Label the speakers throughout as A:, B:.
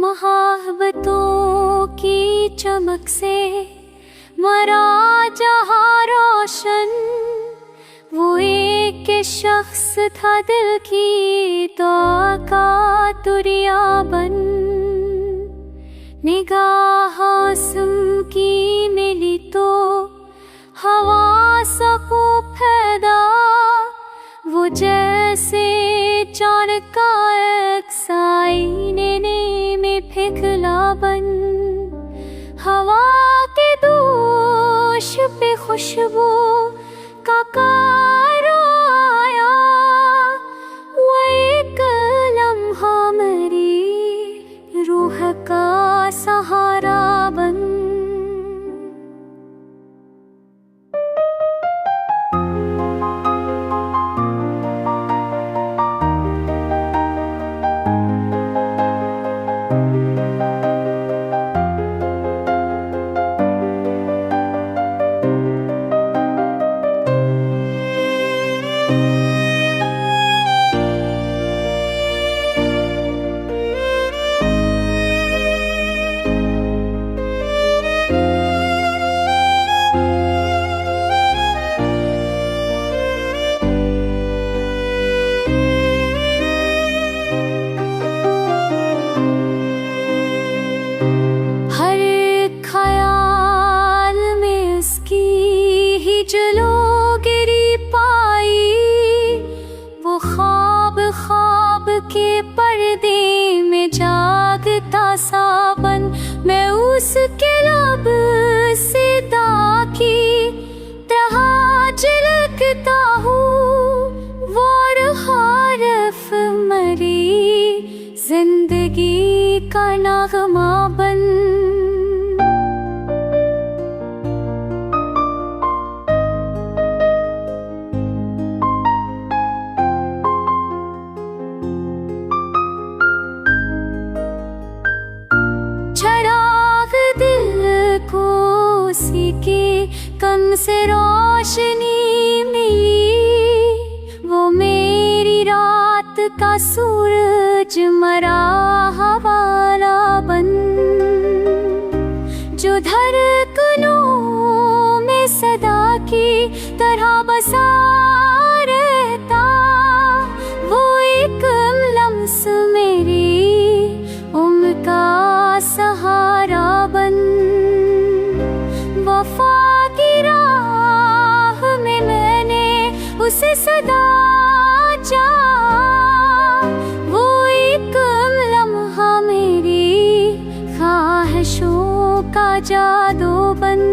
A: मोहब्बतों की चमक से मरा जहाँ रोशन, वो एक शख्स था दिल की दुआ का दुरिया बन। निगाह आसम की मिली तो हवा सको पैदा, वो जैसे चांद का एक साईने में पिघला बन। हवा के दोष पे खुशबू का कारो आया, वो एक लम्हा मेरी रूह का सहारा बन। के पर्दे में जागता सावन, मैं उसके लब से दाकी तरह झलकता हूँ। वो हरफ मरी जिंदगी का नगमा बन। चराग दिल को उसी के कम से रोशनी मिली, वो मेरी रात का सूरज मरा हवाला बन। जो धड़कनों में सदा की तरह बसा रहता, वो एक लम्स मेरी उम्र का सहारा बन। वफा की राह में मैंने उसे सदा चाहा, वो एक लम्हा मेरी ख्वाहिशों का जादू बन।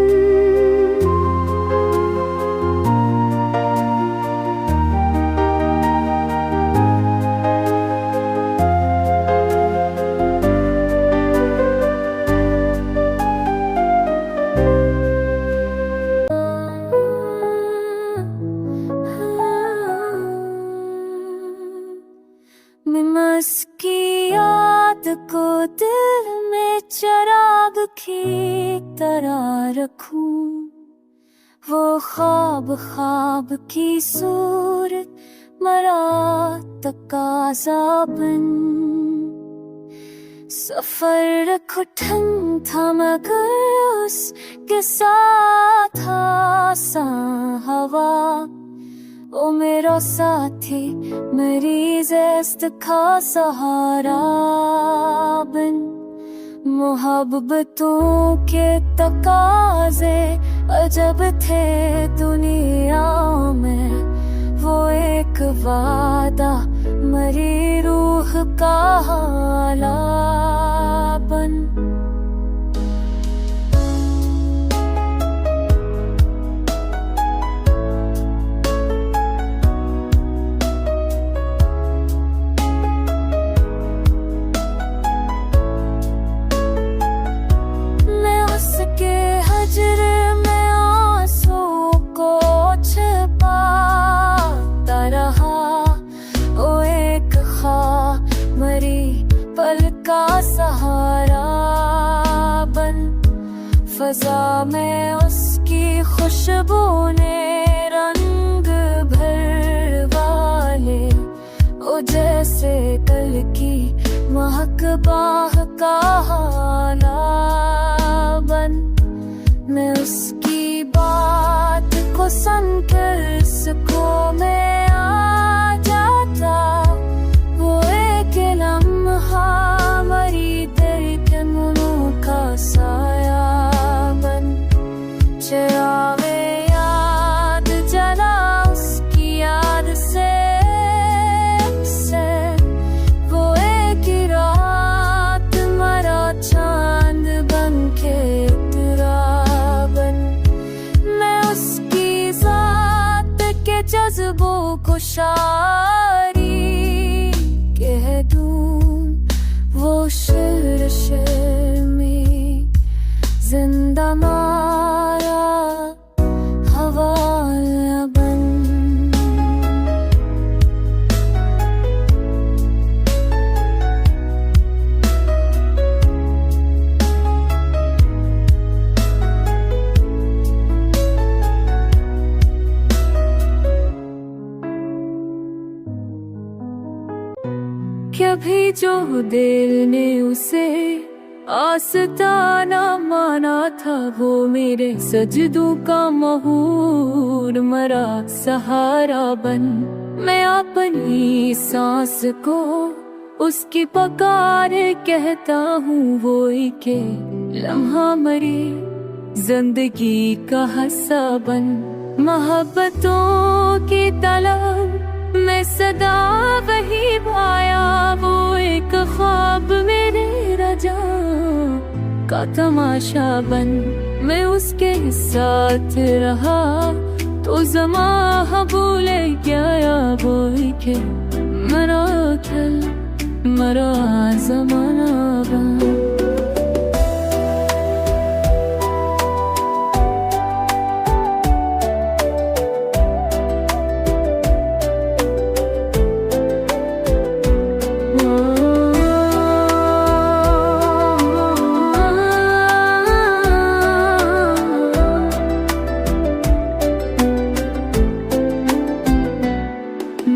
A: मैं उसकी याद को दिल में चिराग की तरह रखूं, वो ख्वाब ख्वाब की सूरत मरा तकाज़ा बन। सफर रखो ठंग था मगर उसके साथ आसान हवा, ओ मेरा साथी मेरी ज़िस्त का सहारा बन। मोहब्बतों के तकाज़े अजब थे दुनिया में, वो एक वादा मरी रूह का हाला बन। सहारा बन। फजा में उसकी खुशबू ने रंग भर वाले, ओ जैसे कल की महक बाह का हाला बन, मैं उसकी बात को सुनकर सुकून में आ जाता। वो एक लम्हा मरी धड़कनों का साया बन, चरावे याद जला उसकी याद से अक्सर। वो एक रात मरा चांद बन के उतरा बन, मैं उसकी जात के जज्बों को शायरी कह दूं। वो शेर शेर में जिंदा मारा हवा बन। कभी जो दिल ने उसे आस्ताना माना था, वो मेरे सजदों का महूर मरा सहारा बन। मैं अपनी सांस को उसकी पुकार कहता हूँ, वो एक लम्हा मरी जिंदगी का हिस्सा बन। मोहब्बतों की तलब मैं सदा वही पाया, वो एक ख्वाब मेरे रजा का तमाशा बन। मैं उसके साथ रहा तो ज़मां भूले गया, वो के मरा कल मरा ज़माना बन।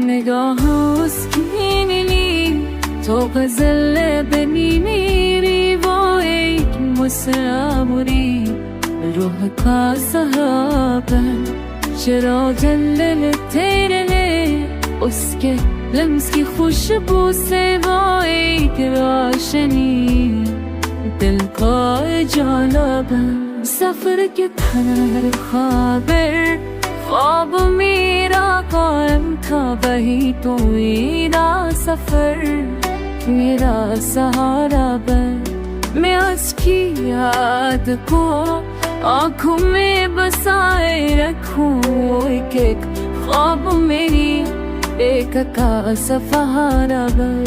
A: निगाहों उसकी मिली तो गज़ल बनी मेरी, वो एक मुस्कुराई रूह का सहारा। चराग जल तेरे ने उसके लम्स की खुशबू से, वो एक रोशनी दिल का उजाला बन। सफर के थर ख़ाबर ख्वाब मेरा कायम था, वही तो मेरा सफर मेरा सहारा बन। मैं उसकी याद को आँखों में बसाए रखूं, एक एक ख्वाब मेरी एक का सहारा बन।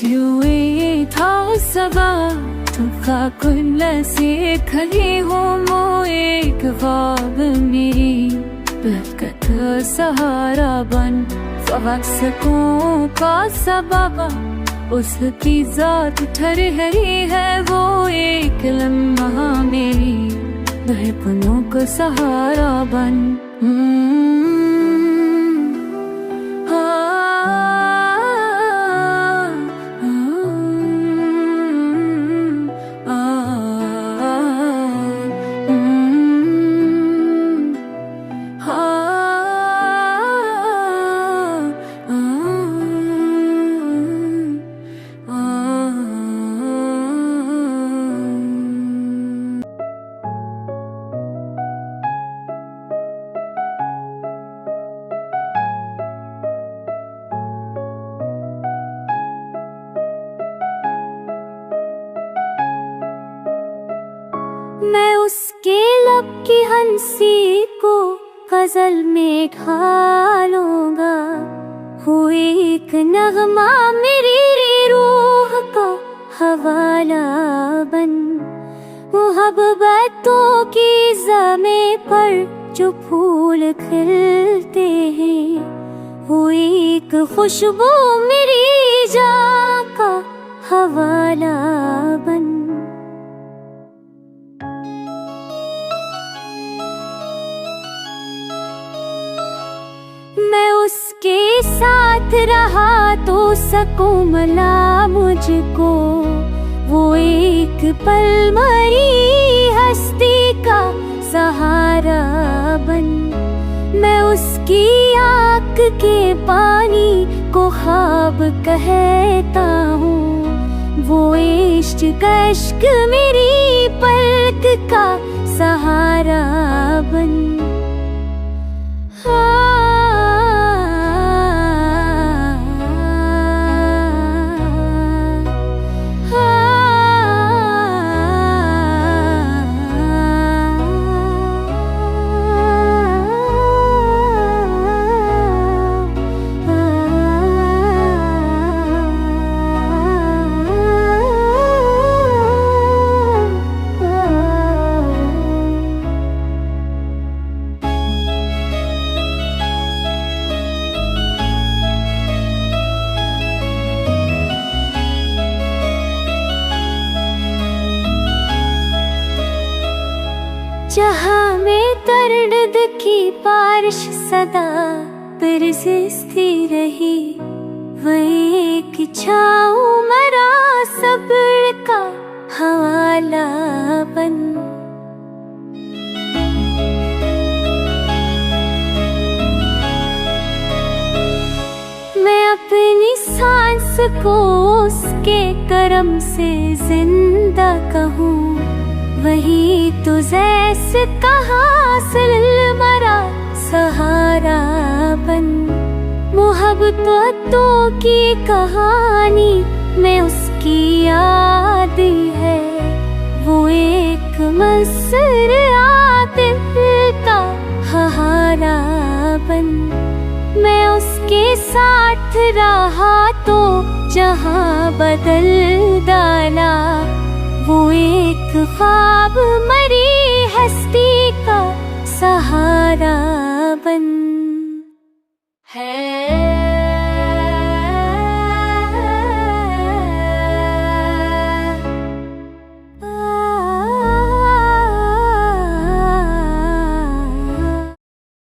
A: ये था सबा तुमका कुल से खली हो, मो एक ख्वाब मेरी बरकत सहारा बन। फवक्सकों का सबब उसकी जात ठहरी है, वो एक लम्हा मेरी दर्पणों का सहारा बन। मैं उसके लब की हंसी को गजल में ढालूंगा, हुई एक नगमा मेरी रूह का हवाला बन। मोहब्बतों की ज़मीं पर जो फूल खिलते हैं, हुई एक खुशबू मेरी जान का हवाला बन। मैं उसके साथ रहा तो सकूं मला मुझको, वो एक पल मरी हस्ती का सहारा बन। मैं उसकी आँख के पानी को ख्वाब कहता हूँ, वो इश्क अश्क मेरी पलक का सहारा बन। जहाँ में दर्द की बारिश सदा बरसती रही, वही एक छाँव मरा सब्र का हवाला बन। मैं अपनी सांस को उसके करम से जिंदा कहूँ, वही तो जैसे कहाँ से मरा सहारा बन। मोहब्बतों की कहानी में उसकी याद है, वो एक मसर दिल का सहारा बन। मैं उसके साथ रहा तो जहाँ बदल डाला, वो एक ख्वाब मरी हस्ती का सहारा बन है।